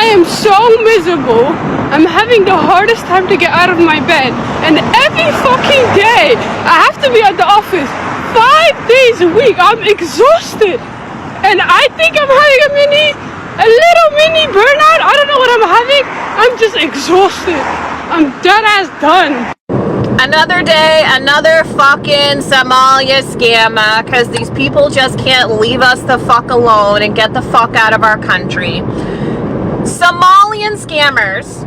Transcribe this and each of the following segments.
I am so miserable. I'm having the hardest time to get out of my bed. And every fucking day, I have to be at the office 5 days a week. I'm exhausted. And I think I'm having a little mini burnout. I don't know what I'm having. I'm just exhausted. I'm dead ass done. Another day, another fucking Somalia scammer, because these people just can't leave us the fuck alone and get the fuck out of our country. Somalian scammers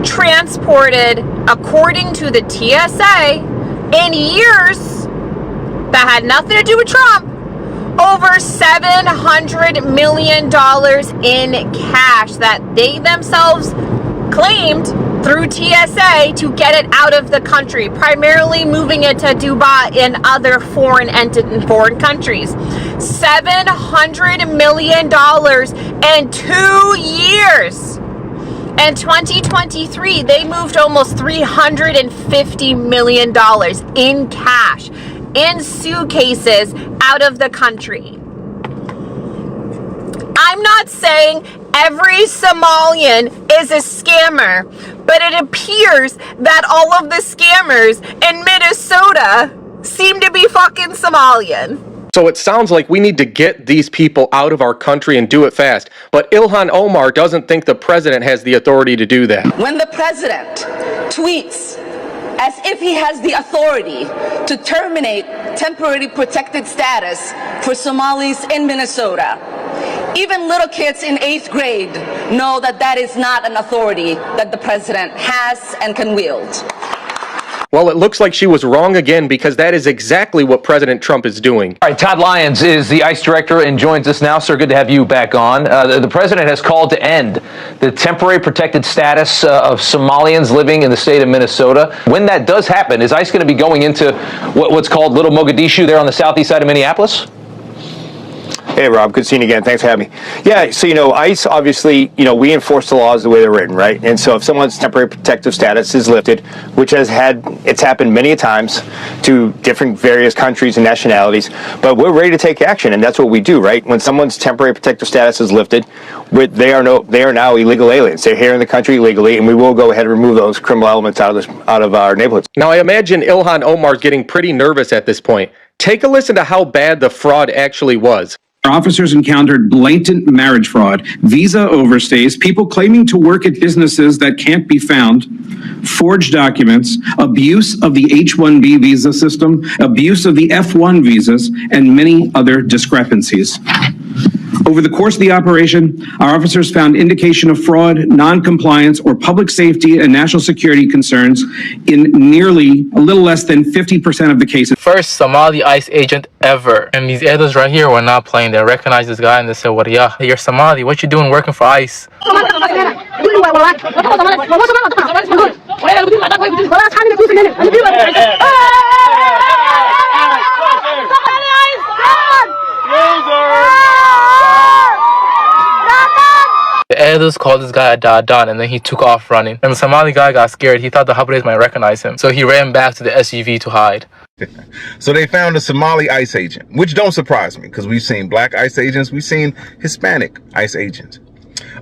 transported, according to the TSA, in years that had nothing to do with Trump, over $700 million in cash that they themselves claimed through TSA to get it out of the country, primarily moving it to Dubai and other foreign countries. $700 million in 2 years. In 2023, they moved almost $350 million in cash, in suitcases, out of the country. I'm not saying every Somalian is a scammer, but it appears that all of the scammers in Minnesota seem to be fucking Somalian. So it sounds like we need to get these people out of our country and do it fast. But Ilhan Omar doesn't think the president has the authority to do that. When the president tweets as if he has the authority to terminate temporary protected status for Somalis in Minnesota, even little kids in 8th grade know that that is not an authority that the president has and can wield. Well, it looks like she was wrong again, because that is exactly what President Trump is doing. All right, Todd Lyons is the ICE director and joins us now. Sir, good to have you back on. The president has called to end the temporary protected status of Somalians living in the state of Minnesota. When that does happen, is ICE going to be going into what's called Little Mogadishu there on the southeast side of Minneapolis? Hey, Rob, good seeing you again. Thanks for having me. Yeah, so, ICE, obviously, we enforce the laws the way they're written, right? And so if someone's temporary protective status is lifted, which it's happened many a times to different various countries and nationalities, but we're ready to take action, and that's what we do, right? When someone's temporary protective status is lifted, they are now illegal aliens. They're here in the country illegally, and we will go ahead and remove those criminal elements out of our neighborhoods. Now, I imagine Ilhan Omar is getting pretty nervous at this point. Take a listen to how bad the fraud actually was. Our officers encountered blatant marriage fraud, visa overstays, people claiming to work at businesses that can't be found, forged documents, abuse of the H-1B visa system, abuse of the F-1 visas, and many other discrepancies. Over the course of the operation, our officers found indication of fraud, non-compliance, or public safety and national security concerns in nearly a little less than 50% of the cases. First Somali ICE agent ever. And these elders right here were not playing. They recognized this guy and they said, "What? Yeah, you're Somali. What you doing working for ICE?" The elders called this guy a Dadan, and then he took off running. And the Somali guy got scared. He thought the Habres might recognize him. So he ran back to the SUV to hide. So they found a Somali ICE agent, which don't surprise me, because we've seen black ICE agents, we've seen Hispanic ICE agents.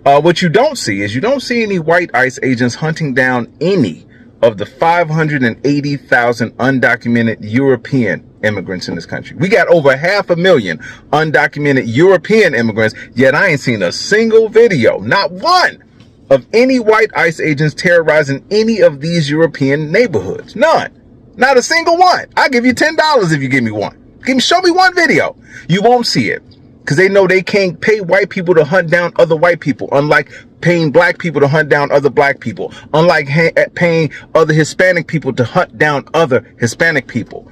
What you don't see is you don't see any white ICE agents hunting down any of the 580,000 undocumented European immigrants in this country. We got over 500,000 undocumented European immigrants, yet I ain't seen a single video, not one, of any white ICE agents terrorizing any of these European neighborhoods. None. Not a single one. I'll give you $10 if you give me one. Show me one video. You won't see it, because they know they can't pay white people to hunt down other white people, unlike paying black people to hunt down other black people, unlike paying other Hispanic people to hunt down other Hispanic people,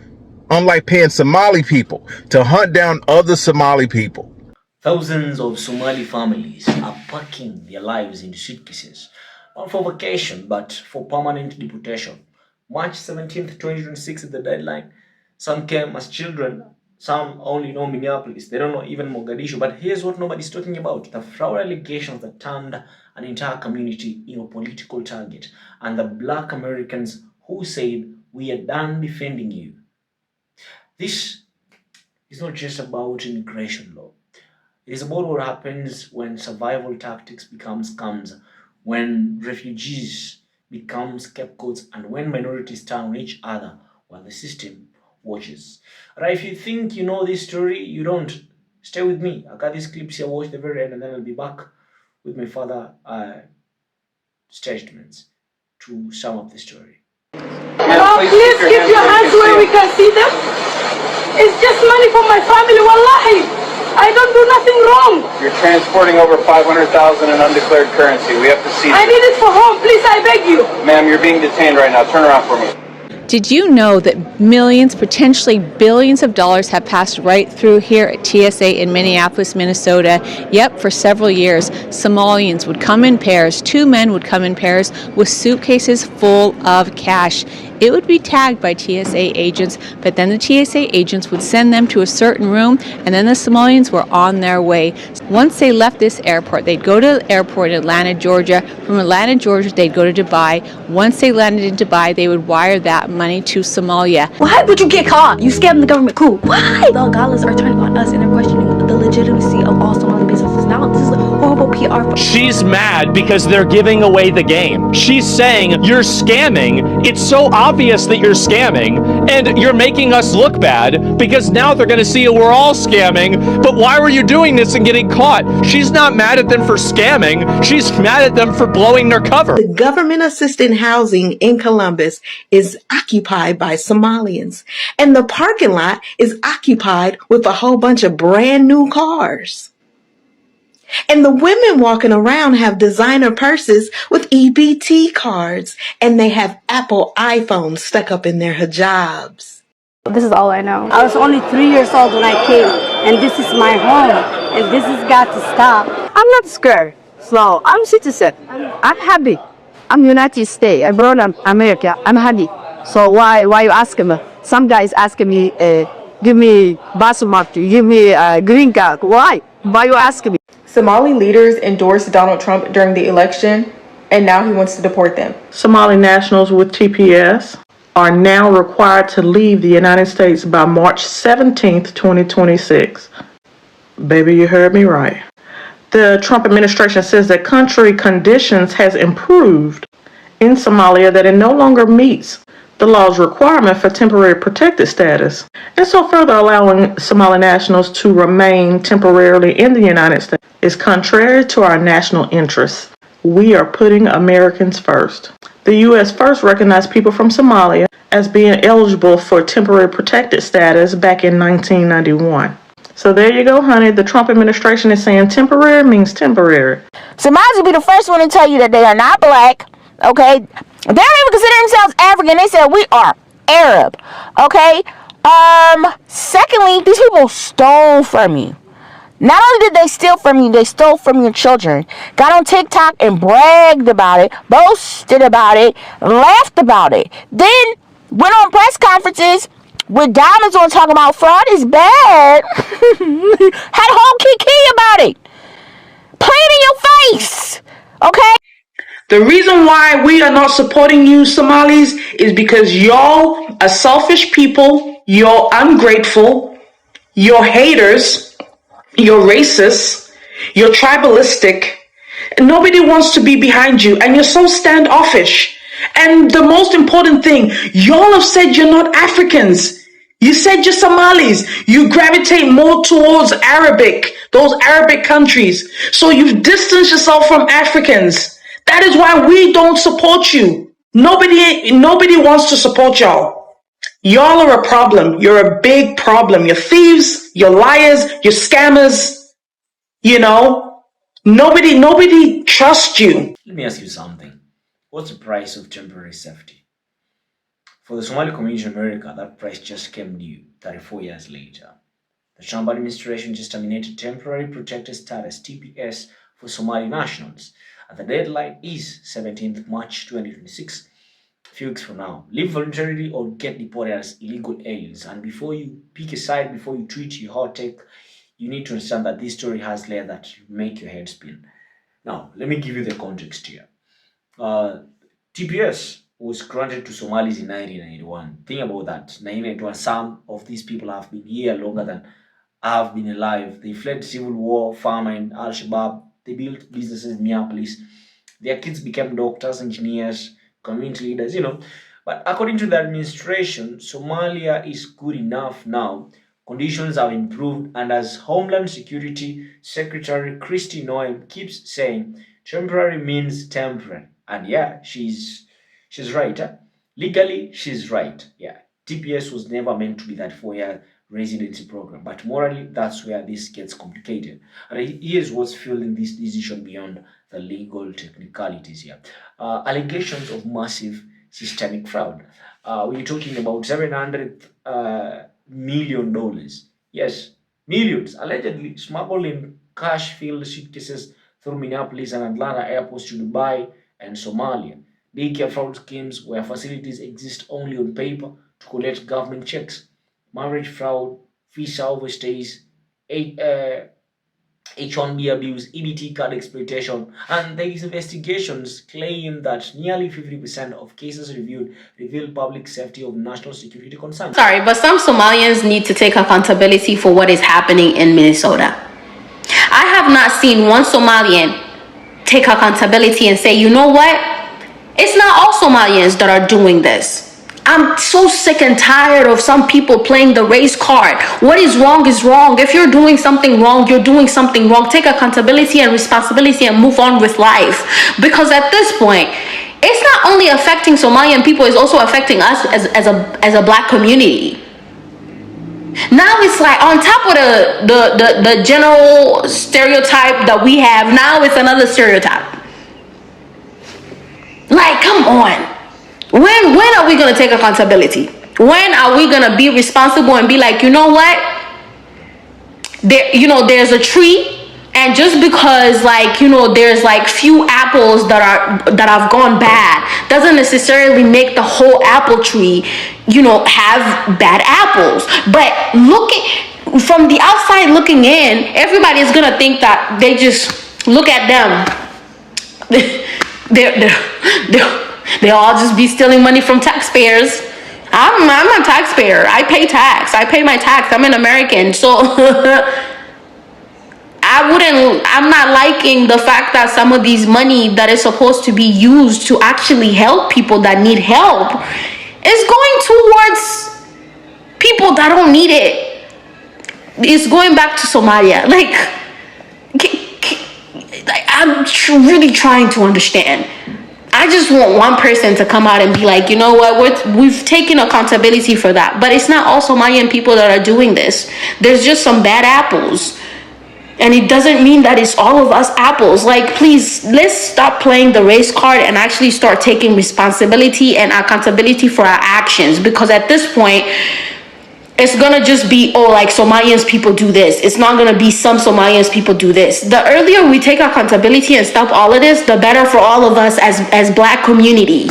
unlike paying Somali people to hunt down other Somali people. Thousands of Somali families are packing their lives in suitcases, not for vacation, but for permanent deportation. March 17th, 2026 is the deadline. Some came as children. Some only know Minneapolis. They don't know even Mogadishu. But here's what nobody's talking about. The fraud allegations that turned an entire community into a political target. And the black Americans who said, "We are done defending you." This is not just about immigration law. It is about what happens when survival tactics become scams, when refugees become scapegoats, and when minorities turn on each other while the system watches. Right, if you think you know this story, you don't. Stay with me. I got these clips here, watch the very end, and then I'll be back with my further statements to sum up the story. Please keep your hands where we can see them. It's just money for my family, wallahi. I don't do nothing wrong. You're transporting over 500,000 in undeclared currency. We have to see. I need it for home, please, I beg you. Ma'am, you're being detained right now. Turn around for me. Did you know that millions, potentially billions of dollars have passed right through here at TSA in Minneapolis, Minnesota? Yep, for several years, Somalians would come in pairs, 2 men would come in pairs with suitcases full of cash. It would be tagged by TSA agents, but then the TSA agents would send them to a certain room, and then the Somalians were on their way. Once they left this airport, they'd go to the airport in Atlanta, Georgia. From Atlanta, Georgia, they'd go to Dubai. Once they landed in Dubai, they would wire that money to Somalia. Why would you get caught? You scammed the government. Cool. Why? The galas are turning on us and they're questioning the legitimacy of all Somali businesses. Now this is horrible PR. She's mad because they're giving away the game. She's saying you're scamming. It's so obvious that you're scamming and you're making us look bad because now they're going to see we're all scamming. But why were you doing this and getting caught? She's not mad at them for scamming. She's mad at them for blowing their cover. The government-assisted housing in Columbus is occupied by Somalians, and the parking lot is occupied with a whole bunch of brand new cars. And the women walking around have designer purses with EBT cards, and they have Apple iPhones stuck up in their hijabs. This is all I know. I was only 3 years old when I came, and this is my home, and this has got to stop. I'm not scared. So I'm citizen. I'm happy. I'm United States. I brought America. I'm happy. So why you asking me? Some guys asking me, give me passport, give me a green card. Why? Why you asking me? Somali leaders endorsed Donald Trump during the election, and now he wants to deport them. Somali nationals with TPS are now required to leave the United States by March 17th, 2026. Baby, you heard me right. The Trump administration says that country conditions has improved in Somalia, that it no longer meets the law's requirement for temporary protected status, and so further allowing Somali nationals to remain temporarily in the United States is contrary to our national interests. We are putting Americans first. The U.S. first recognized people from Somalia as being eligible for temporary protected status back in 1991. So there you go, honey. The Trump administration is saying temporary means temporary. Somalis will be the first one to tell you that they are not black, okay? They don't even consider themselves African. They said we are Arab, okay? Secondly, these people stole from you. Not only did they steal from you, they stole from your children. Got on TikTok and bragged about it, boasted about it, laughed about it. Then went on press conferences with diamonds on talking about fraud is bad. Had a whole kiki about it. Play it in your face, okay? The reason why we are not supporting you, Somalis, is because y'all are selfish people, you're ungrateful, you're haters, you're racist, you're tribalistic, and nobody wants to be behind you, and you're so standoffish. And the most important thing, y'all have said you're not Africans. You said you're Somalis. You gravitate more towards Arabic, those Arabic countries. So you've distanced yourself from Africans. That is why we don't support you. Nobody wants to support y'all. Y'all are a problem. You're a big problem. You're thieves, you're liars, you're scammers. You know, nobody trusts you. Let me ask you something. What's the price of temporary safety? For the Somali community in America, that price just came due 34 years later. The Trump administration just terminated temporary protected status, TPS, for Somali nationals. And the deadline is 17th March 2026, a few weeks from now. Live voluntarily or get deported as illegal aliens. And before you pick a side, before you tweet your hot take, you need to understand that this story has layers that make your head spin. Now, let me give you the context here. TPS was granted to Somalis in 1991. Think about that. 1991, some of these people have been here longer than have been alive. They fled civil war, famine, Al-Shabaab. They built businesses in Minneapolis. Their kids became doctors, engineers, community leaders, But according to the administration, Somalia is good enough now. Conditions have improved, and as Homeland Security Secretary Kristi Noem keeps saying, temporary means temporary. And yeah, she's right. Huh? Legally, she's right. Yeah, TPS was never meant to be that 4-year residency program, but morally, that's where this gets complicated. And here's what's fueling this decision beyond the legal technicalities here. Allegations of massive systemic fraud. We're talking about $700 million. Yes, millions allegedly smuggled in cash-filled suitcases through Minneapolis and Atlanta airports to Dubai and Somalia. Daycare fraud schemes where facilities exist only on paper to collect government checks. Marriage fraud, visa overstays, H-1B abuse, EBT card exploitation, and these investigations claim that nearly 50% of cases reviewed reveal public safety of national security concerns. Sorry, but some Somalians need to take accountability for what is happening in Minnesota. I have not seen one Somalian take accountability and say, you know what? It's not all Somalians that are doing this. I'm so sick and tired of some people playing the race card. What is wrong is wrong. If you're doing something wrong, you're doing something wrong. Take accountability and responsibility and move on with life. Because at this point, it's not only affecting Somalian people, it's also affecting us as a black community. Now it's like on top of the general stereotype that we have, now it's another stereotype. Like, come on. When are we going to take accountability? When are we going to be responsible and be like, you know what? There's a tree, and just because there's like few apples that have gone bad doesn't necessarily make the whole apple tree, have bad apples. But from the outside looking in, everybody is going to think that they just look at them. They'll all just be stealing money from taxpayers. I'm a taxpayer. I pay tax. I pay my tax. I'm an American. So I'm not liking the fact that some of these money that is supposed to be used to actually help people that need help is going towards people that don't need it. It's going back to Somalia. I'm really trying to understand. I just want one person to come out and be like, you know what, we've taken accountability for that. But it's not all Somalian people that are doing this. There's just some bad apples. And it doesn't mean that it's all of us apples. Please, let's stop playing the race card and actually start taking responsibility and accountability for our actions. Because at this point, it's gonna just be, Somalians people do this. It's not gonna be some Somalians people do this. The earlier we take accountability and stop all of this, the better for all of us as black community.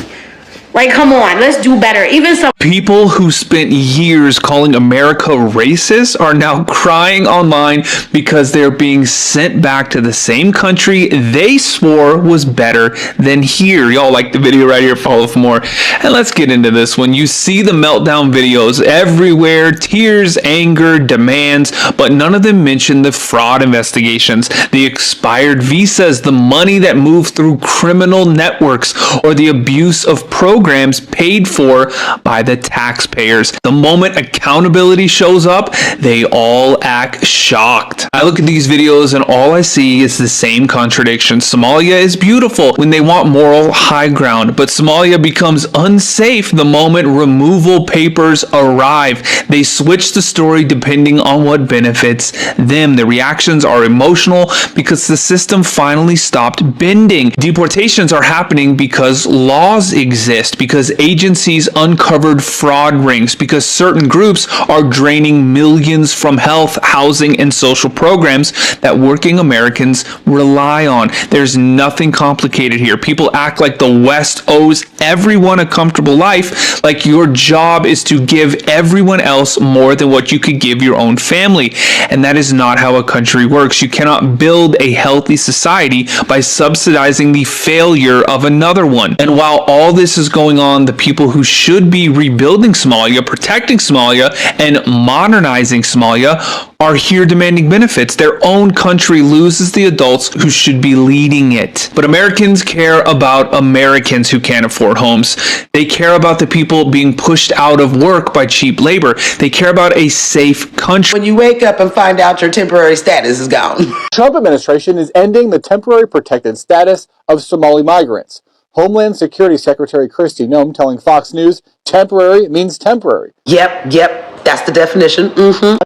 Come on, let's do better. Even some people who spent years calling America racist are now crying online because they're being sent back to the same country they swore was better than here. Y'all like the video right here, follow for more. And let's get into this one. You see the meltdown videos everywhere, tears, anger, demands, but none of them mention the fraud investigations, the expired visas, the money that moved through criminal networks, or the abuse of programs paid for by the taxpayers. The moment accountability shows up, they all act shocked. I look at these videos and all I see is the same contradiction. Somalia is beautiful when they want moral high ground, but Somalia becomes unsafe the moment removal papers arrive. They switch the story depending on what benefits them. The reactions are emotional because the system finally stopped bending. Deportations are happening because laws exist, because agencies uncovered fraud rings, because certain groups are draining millions from health, housing, and social programs that working Americans rely on. There's nothing complicated here. People act like the West owes everyone a comfortable life, like your job is to give everyone else more than what you could give your own family. And that is not how a country works. You cannot build a healthy society by subsidizing the failure of another one. And while all this is going going on, the people who should be rebuilding Somalia, protecting Somalia, and modernizing Somalia are here demanding benefits. Their own country loses the adults who should be leading it. But Americans care about Americans who can't afford homes. They care about the people being pushed out of work by cheap labor. They care about a safe country. When you wake up and find out your temporary status is gone. Trump administration is ending the temporary protected status of Somali migrants. Homeland Security Secretary Kristi Noem telling Fox News, temporary means temporary. Yep, that's the definition.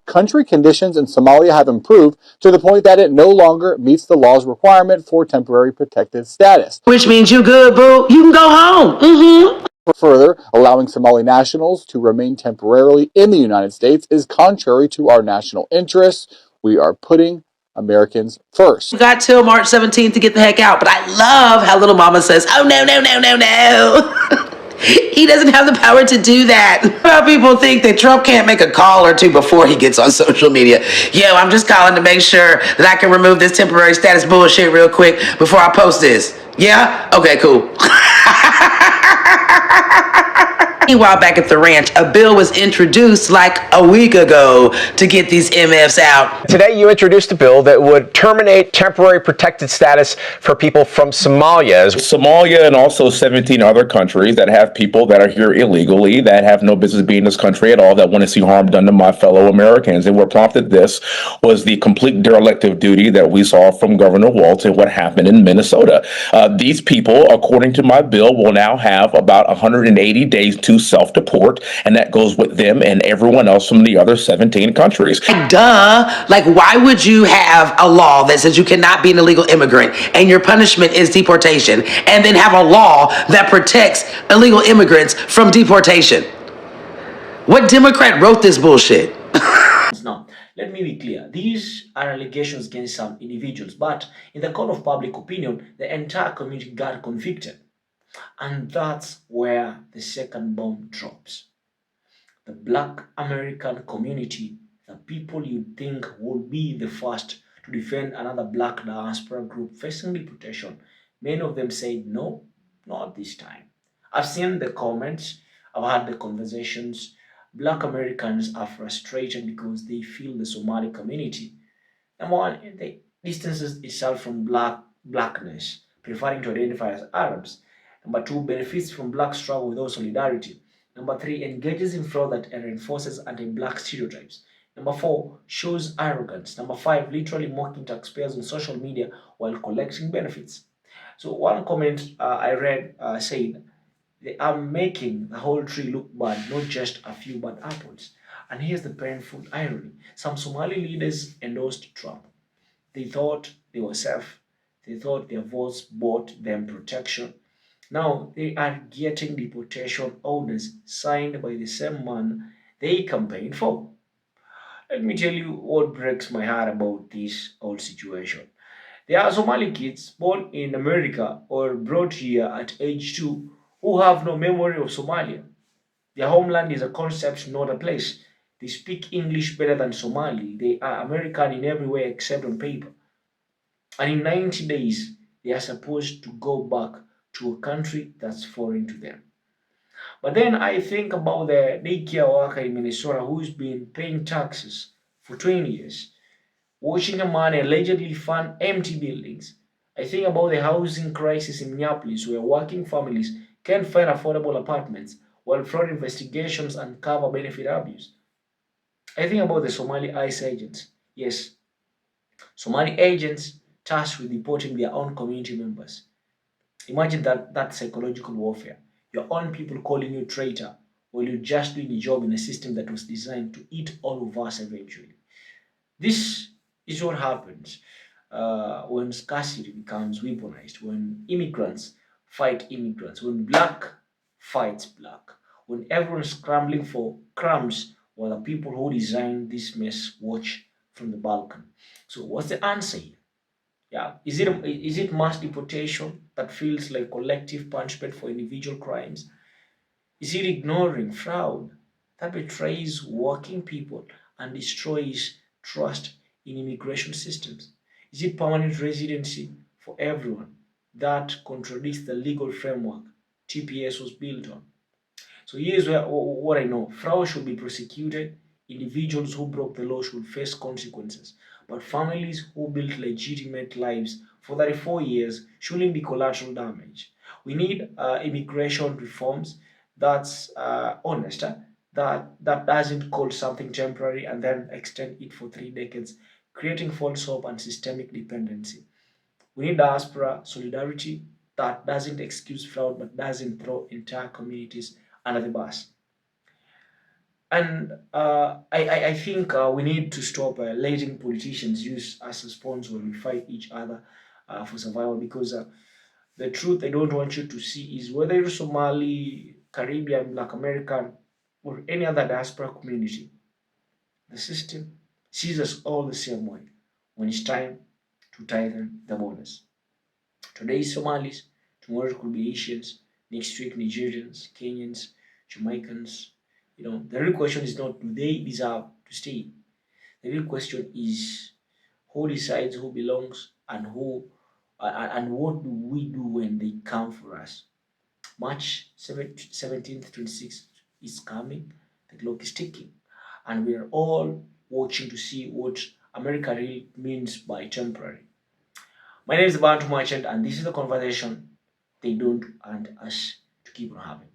Country conditions in Somalia have improved to the point that it no longer meets the law's requirement for temporary protected status. Which means you good, boo. You can go home. Further, allowing Somali nationals to remain temporarily in the United States is contrary to our national interests. We are putting Americans first. You got till March 17th to get the heck out, but I love how little mama says, oh, no. He doesn't have the power to do that. Well, people think that Trump can't make a call or two before he gets on social media. Yo, I'm just calling to make sure that I can remove this temporary status bullshit real quick before I post this. Yeah? Okay, cool. Meanwhile, back at the ranch, a bill was introduced like a week ago to get these MFs out. Today, you introduced a bill that would terminate temporary protected status for people from Somalia. Somalia and also 17 other countries that have people that are here illegally, that have no business being in this country at all, that want to see harm done to my fellow Americans. And what prompted this was the complete derelict of duty that we saw from Governor Walz and what happened in Minnesota. These people, according to my bill, will now have about 180 days to self-deport, and that goes with them and everyone else from the other 17 countries. Duh. Like, why would you have a law that says you cannot be an illegal immigrant and your punishment is deportation, and then have a law that protects illegal immigrants from deportation? What Democrat wrote this bullshit? Now, let me be clear. These are allegations against some individuals, but in the court of public opinion, the entire community got convicted. And that's where the second bomb drops. The Black American community, the people you think will be the first to defend another Black diaspora group facing deportation, many of them said, no, not this time. I've seen the comments, I've had the conversations. Black Americans are frustrated because they feel the Somali community, number one, it distances itself from blackness, preferring to identify as Arabs. Number two, benefits from Black struggle without solidarity. Number three, engages in fraud that reinforces anti-Black stereotypes. Number four, shows arrogance. Number five, literally mocking taxpayers on social media while collecting benefits. So one comment I read said, they are making the whole tree look bad, not just a few bad apples. And here's the painful irony. Some Somali leaders endorsed Trump. They thought they were safe. They thought their votes bought them protection. Now they are getting deportation orders signed by the same man they campaigned for. Let me tell you what breaks my heart about this whole situation. There are Somali kids born in America or brought here at age 2 who have no memory of Somalia. Their homeland is a concept, not a place. They speak English better than Somali. They are American in every way except on paper. And in 90 days, they are supposed to go back to a country that's foreign to them. But then I think about the daycare worker in Minnesota who's been paying taxes for 20 years, watching a man allegedly fund empty buildings. I think about the housing crisis in Minneapolis where working families can't find affordable apartments while fraud investigations uncover benefit abuse. I think about the Somali ICE agents. Yes, Somali agents tasked with deporting their own community members. Imagine that psychological warfare. Your own people calling you traitor while you're just doing a job in a system that was designed to eat all of us eventually. This is what happens when scarcity becomes weaponized, when immigrants fight immigrants, when Black fights Black, when everyone's scrambling for crumbs while the people who designed this mess watch from the balcony. So what's the answer here? Yeah, is it mass deportation that feels like collective punishment for individual crimes? Is it ignoring fraud that betrays working people and destroys trust in immigration systems? Is it permanent residency for everyone that contradicts the legal framework TPS was built on. So here's what I know. Fraud should be prosecuted. Individuals who broke the law should face consequences. But families who built legitimate lives for 34 years shouldn't be collateral damage. We need immigration reforms that's honest, that doesn't call something temporary and then extend it for 3 decades, creating false hope and systemic dependency. We need diaspora solidarity that doesn't excuse fraud but doesn't throw entire communities under the bus. And I think we need to stop letting politicians use us as pawns when we fight each other for survival, because the truth they don't want you to see is whether you're Somali, Caribbean, Black American, or any other diaspora community, the system sees us all the same way when it's time to tighten the borders. Today is Somalis, tomorrow it could be Asians, next week Nigerians, Kenyans, Jamaicans. The real question is not do they deserve to stay. The real question is who decides who belongs and who and what do we do when they come for us. March 17th, 26th is coming. The clock is ticking, and we are all watching to see what America really means by temporary. My name is Bantu Merchant, and this is the conversation they don't want us to keep on having.